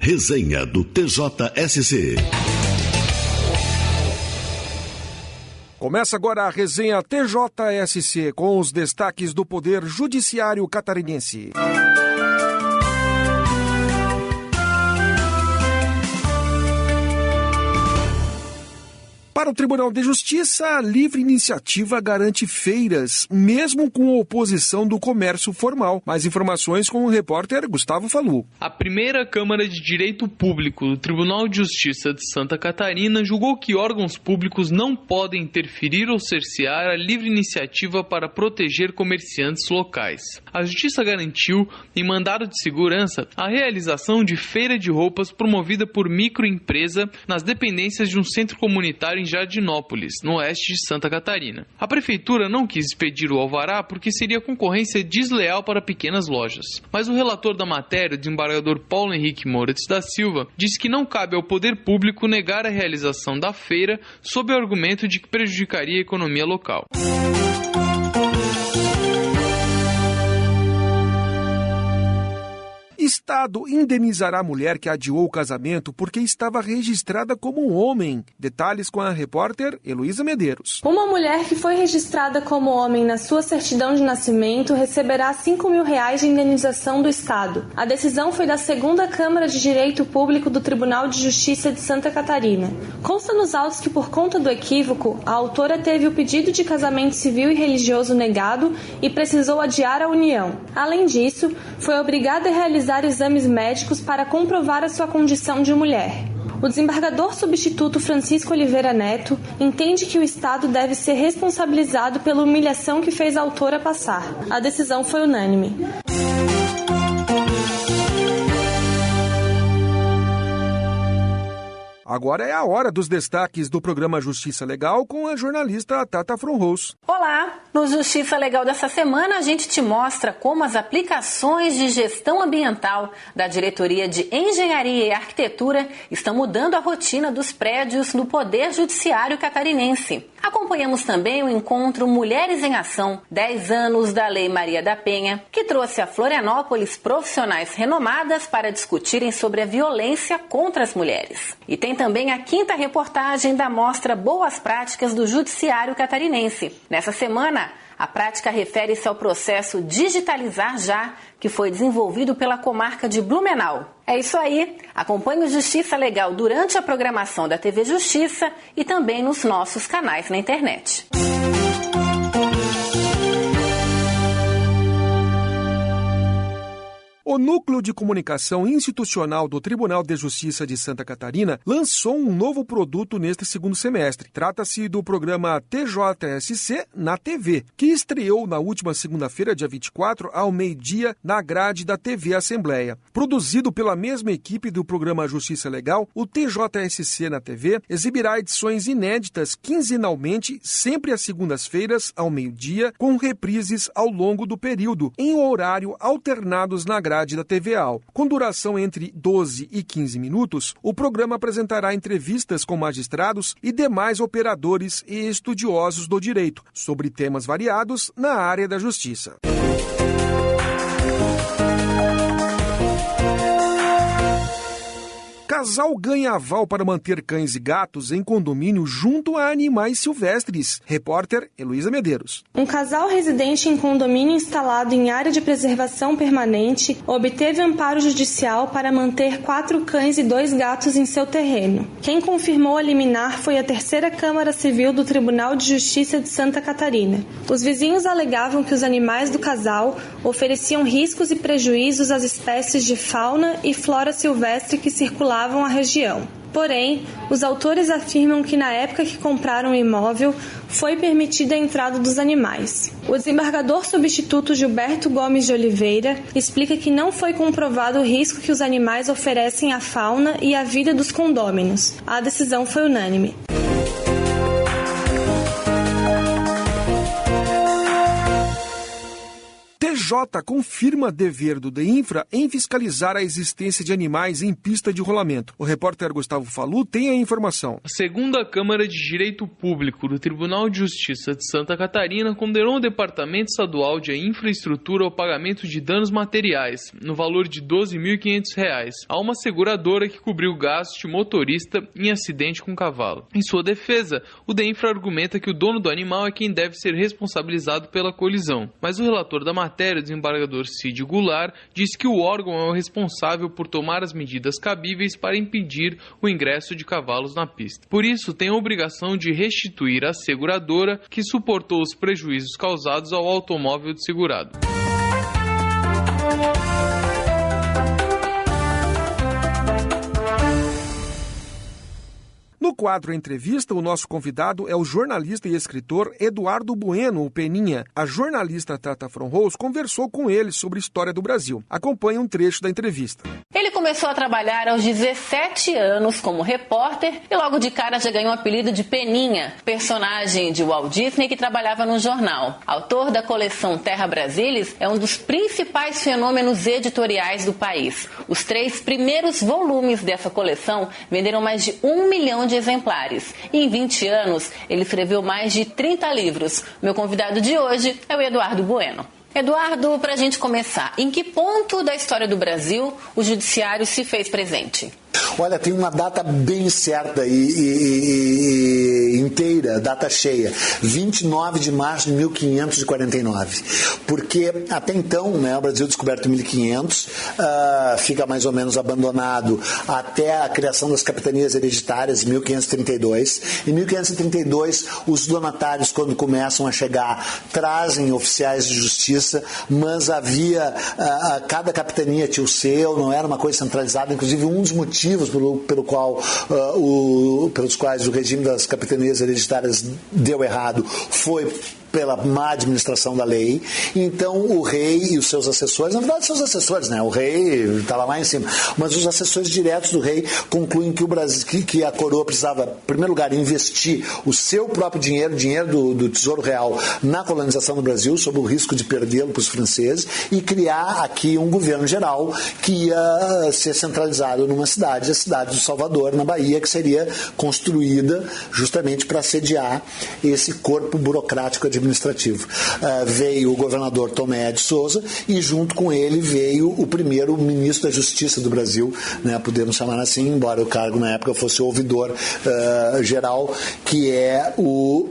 Resenha do TJSC. Começa agora a resenha TJSC com os destaques do Poder Judiciário Catarinense. Para o Tribunal de Justiça, a livre iniciativa garante feiras, mesmo com a oposição do comércio formal. Mais informações com o repórter Gustavo Falu. A primeira Câmara de Direito Público do Tribunal de Justiça de Santa Catarina julgou que órgãos públicos não podem interferir ou cercear a livre iniciativa para proteger comerciantes locais. A Justiça garantiu, em mandado de segurança, a realização de feira de roupas promovida por microempresa nas dependências de um centro comunitário em Jardinópolis, no oeste de Santa Catarina. A prefeitura não quis expedir o alvará porque seria concorrência desleal para pequenas lojas. Mas o relator da matéria, o desembargador Paulo Henrique Moritz da Silva, disse que não cabe ao poder público negar a realização da feira sob o argumento de que prejudicaria a economia local. Estado indenizará a mulher que adiou o casamento porque estava registrada como um homem. Detalhes com a repórter Heloísa Medeiros. Uma mulher que foi registrada como homem na sua certidão de nascimento receberá R$5.000 de indenização do Estado. A decisão foi da segunda Câmara de Direito Público do Tribunal de Justiça de Santa Catarina. Consta nos autos que, por conta do equívoco, a autora teve o pedido de casamento civil e religioso negado e precisou adiar a união. Além disso, foi obrigada a realizar exames médicos para comprovar a sua condição de mulher. O desembargador substituto Francisco Oliveira Neto entende que o Estado deve ser responsabilizado pela humilhação que fez a autora passar. A decisão foi unânime. Agora é a hora dos destaques do programa Justiça Legal com a jornalista Tata Fronros. Olá! No Justiça Legal dessa semana, a gente te mostra como as aplicações de gestão ambiental da Diretoria de Engenharia e Arquitetura estão mudando a rotina dos prédios no Poder Judiciário Catarinense. Acompanhamos também o encontro Mulheres em Ação, 10 anos da Lei Maria da Penha, que trouxe a Florianópolis profissionais renomadas para discutirem sobre a violência contra as mulheres. E tem também a quinta reportagem da mostra Boas Práticas do Judiciário Catarinense. Nessa semana, a prática refere-se ao processo Digitalizar Já, que foi desenvolvido pela comarca de Blumenau. É isso aí. Acompanhe o Justiça Legal durante a programação da TV Justiça e também nos nossos canais na internet. O Núcleo de Comunicação Institucional do Tribunal de Justiça de Santa Catarina lançou um novo produto neste segundo semestre. Trata-se do programa TJSC na TV, que estreou na última segunda-feira, dia 24, ao meio-dia, na grade da TV Assembleia. Produzido pela mesma equipe do programa Justiça Legal, o TJSC na TV exibirá edições inéditas quinzenalmente, sempre às segundas-feiras, ao meio-dia, com reprises ao longo do período, em horário alternados na grade da TVA. Com duração entre 12 e 15 minutos, o programa apresentará entrevistas com magistrados e demais operadores e estudiosos do direito, sobre temas variados na área da justiça. Casal ganha aval para manter cães e gatos em condomínio junto a animais silvestres. Repórter Heloísa Medeiros. Um casal residente em condomínio instalado em área de preservação permanente obteve amparo judicial para manter 4 cães e 2 gatos em seu terreno. Quem confirmou a liminar foi a terceira Câmara Civil do Tribunal de Justiça de Santa Catarina. Os vizinhos alegavam que os animais do casal ofereciam riscos e prejuízos às espécies de fauna e flora silvestre que circulavam a região. Porém, os autores afirmam que na época que compraram o imóvel, foi permitida a entrada dos animais. O desembargador substituto Gilberto Gomes de Oliveira explica que não foi comprovado o risco que os animais oferecem à fauna e à vida dos condôminos. A decisão foi unânime. TJ confirma dever do DEINFRA em fiscalizar a existência de animais em pista de rolamento. O repórter Gustavo Falu tem a informação. A segunda Câmara de Direito Público do Tribunal de Justiça de Santa Catarina condenou o Departamento Estadual de Infraestrutura ao pagamento de danos materiais, no valor de R$ 12.500, a uma seguradora que cobriu gastos de motorista em acidente com cavalo. Em sua defesa, o DEINFRA argumenta que o dono do animal é quem deve ser responsabilizado pela colisão. Mas o relator da matéria, o desembargador Cid Goulart, disse que o órgão é o responsável por tomar as medidas cabíveis para impedir o ingresso de cavalos na pista. Por isso, tem a obrigação de restituir à seguradora que suportou os prejuízos causados ao automóvel do segurado. No quadro Entrevista, o nosso convidado é o jornalista e escritor Eduardo Bueno, o Peninha. A jornalista Tata Fronrose conversou com ele sobre a história do Brasil. Acompanhe um trecho da entrevista. Ele começou a trabalhar aos 17 anos como repórter e logo de cara já ganhou o apelido de Peninha, personagem de Walt Disney que trabalhava no jornal. Autor da coleção Terra Brasilis, é um dos principais fenômenos editoriais do país. Os 3 primeiros volumes dessa coleção venderam mais de 1 milhão de exemplares. E em 20 anos, ele escreveu mais de 30 livros. Meu convidado de hoje é o Eduardo Bueno. Eduardo, para a gente começar, em que ponto da história do Brasil o judiciário se fez presente? Olha, tem uma data bem certa e inteira, data cheia, 29 de março de 1549, porque até então, né, o Brasil descoberto em 1500, fica mais ou menos abandonado até a criação das capitanias hereditárias em 1532. Em 1532, os donatários, quando começam a chegar, trazem oficiais de justiça, mas havia, cada capitania tinha o seu, não era uma coisa centralizada, inclusive um dos motivos pelos quais o regime das capitanias hereditárias deu errado foi pela má administração da lei. Então o rei e os seus assessores, na verdade seus assessores, né? O rei estava lá em cima, mas os assessores diretos do rei concluem que o Brasil, que a coroa precisava, em primeiro lugar, investir o seu próprio dinheiro, o dinheiro do Tesouro Real, na colonização do Brasil, sob o risco de perdê-lo para os franceses, e criar aqui um governo geral que ia ser centralizado numa cidade, a cidade de Salvador, na Bahia, que seria construída justamente para sediar esse corpo burocrático administrativo. Veio o governador Tomé de Souza e junto com ele veio o primeiro ministro da Justiça do Brasil, né, podemos chamar assim, embora o cargo na época fosse o ouvidor geral, que é o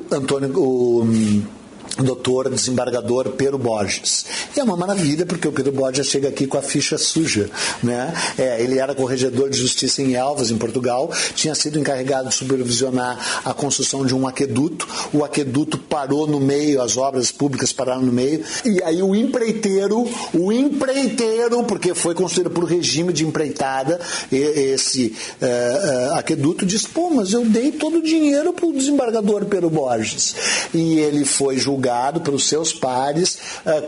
doutor desembargador Pero Borges. E é uma maravilha, porque o Pero Borges chega aqui com a ficha suja, né? Ele era corregedor de justiça em Elvas, em Portugal, tinha sido encarregado de supervisionar a construção de um aqueduto. O aqueduto parou no meio, as obras públicas pararam no meio, e aí o empreiteiro, porque foi construído por regime de empreitada, esse aqueduto, disse, mas eu dei todo o dinheiro para o desembargador Pero Borges. E ele foi julgado pelos seus pares,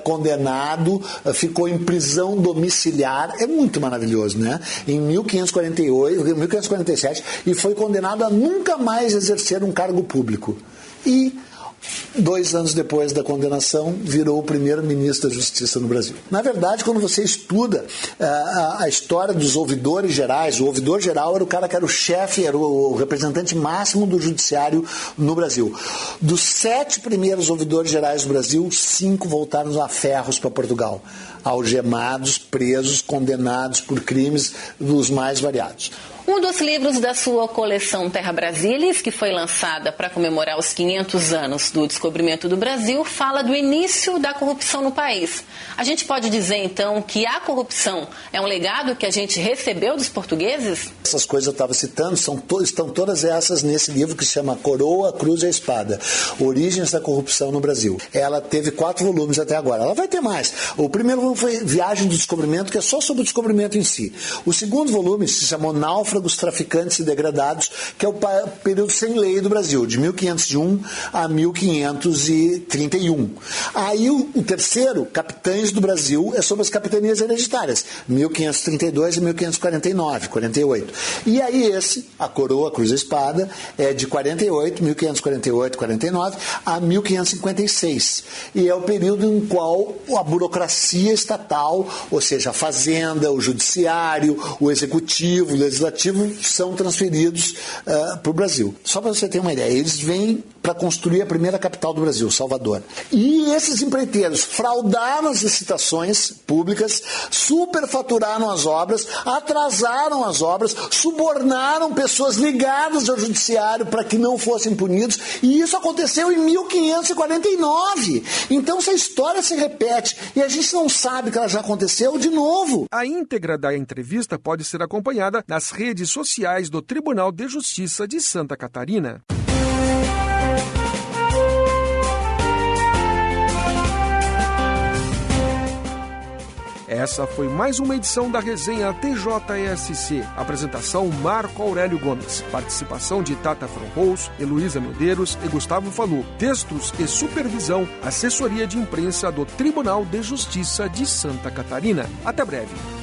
condenado, ficou em prisão domiciliar, é muito maravilhoso, né? Em 1547, e foi condenado a nunca mais exercer um cargo público. E 2 anos depois da condenação, virou o primeiro ministro da Justiça no Brasil. Na verdade, quando você estuda a história dos ouvidores gerais, o ouvidor geral era o cara que era o chefe, era o representante máximo do judiciário no Brasil. Dos 7 primeiros ouvidores gerais do Brasil, 5 voltaram a ferros para Portugal, algemados, presos, condenados por crimes dos mais variados. Um dos livros da sua coleção Terra Brasilis, que foi lançada para comemorar os 500 anos do descobrimento do Brasil, fala do início da corrupção no país. A gente pode dizer, então, que a corrupção é um legado que a gente recebeu dos portugueses? Essas coisas eu estava citando, estão todas essas nesse livro que se chama Coroa, a Cruz e a Espada, Origens da Corrupção no Brasil. Ela teve 4 volumes até agora. Ela vai ter mais. O primeiro volume foi Viagem do Descobrimento, que é só sobre o descobrimento em si. O segundo volume se chamou Náufrago náufragos, traficantes e degradados, que é o período sem lei do Brasil, de 1501 a 1531. Aí o terceiro, Capitães do Brasil, é sobre as capitanias hereditárias, 1532 e 1549, 48. E aí esse, a coroa, a cruz e a espada, é de 1548, 49, a 1556. E é o período em qual a burocracia estatal, ou seja, a fazenda, o judiciário, o executivo, o legislativo, são transferidos para o Brasil. Só para você ter uma ideia, eles vêm para construir a primeira capital do Brasil, Salvador. E esses empreiteiros fraudaram as licitações públicas, superfaturaram as obras, atrasaram as obras, subornaram pessoas ligadas ao judiciário para que não fossem punidos, e isso aconteceu em 1549. Então essa história se repete e a gente não sabe que ela já aconteceu de novo. A íntegra da entrevista pode ser acompanhada nas redes sociais do Tribunal de Justiça de Santa Catarina. Essa foi mais uma edição da resenha TJSC. Apresentação Marco Aurélio Gomes. Participação de Tata Fronrouz, Heloísa Medeiros e Gustavo Falu. Textos e supervisão, assessoria de imprensa do Tribunal de Justiça de Santa Catarina. Até breve.